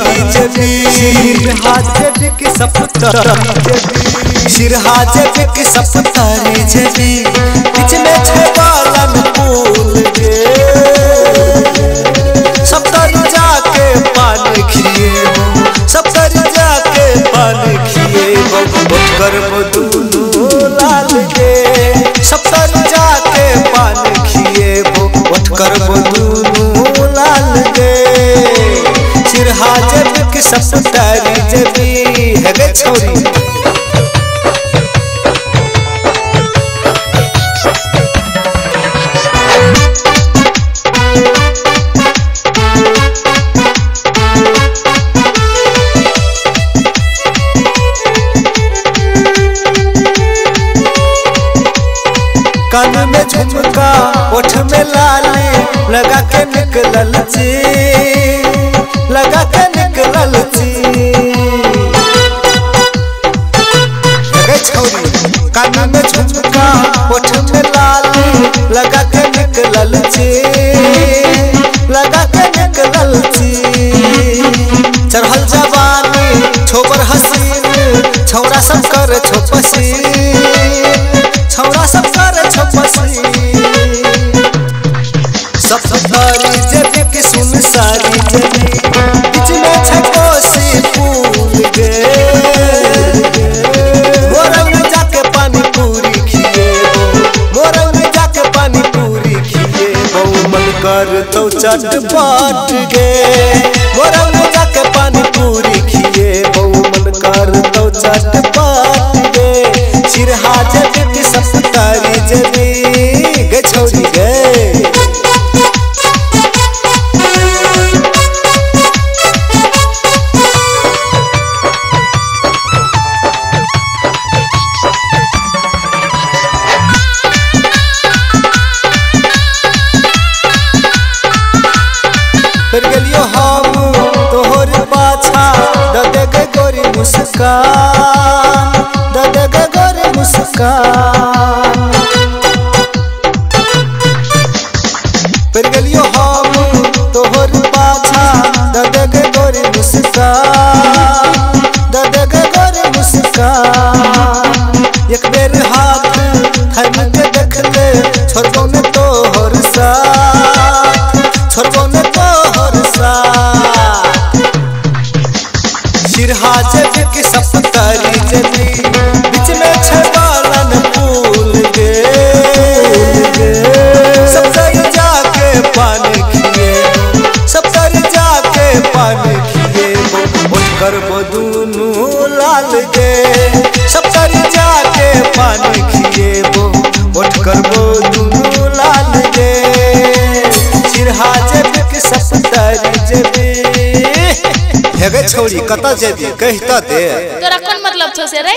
सप्तरी जबी सिरहाजे के सप्तरी जबी सिरहाजे के सप्तरी जबी बीच में छेवालन फूल गे सप्तरी जाके पान खिए सप्तरी जाके पान खिए कर दूनो लाल गे सप्तरी जाके पान खिए कर दूनो लाल गे सिरहाजे के सप्तरी जबी है गे छोरी कान में झुमका ओठ में लाली लगा के निकलल ची लगा के निकलल ची छोरी कान में झुमका ओठ में लाली लगा के निकलल ची लगा के निकलल ची चढ़ल जवानी छोबर हसीन छौरा सब कर छोपसी छौरा सब कर छपसी सप्तरी जबी की सुन सारी जबी बीच में छकोसी फूल गे मोरंग में जाके पानी पूरी खिए मोरंग में जाके पानी पूरी खिए बहु मन कर तो चटपट गे मोरंग में जाके पानी पूरी खिए बहु मन कर तो चटपट गे सिरहाजे के सप्तरी जबी गे छोरी गे फिर गलियो हम तोहर पाछा दे गे गोरी मुस्कान दे गे गोरी मुस्कान फिर गलियो हम तोहर पाछा दे गे गोरी मुस्कान दे गे गोरी मुस्कान एक बेर हाथ थाम के देख ले छोड़बो ने तोहर साथ छोड़बो ने तोहर साथ सिरहाजे के सप्तरी जबी बीच में छेवालन फूल गे सप्तरी जाके पान खिए सप्तरी जाके पान खिए कर दूनो लाल गे सप्तरी जाके पान खिए कर दूनो लाल गे सिरहाजे के सप्तरी जबी हे गे छोरी कता जेबी कहता दे तोरा कौन मतलब छौ से रे।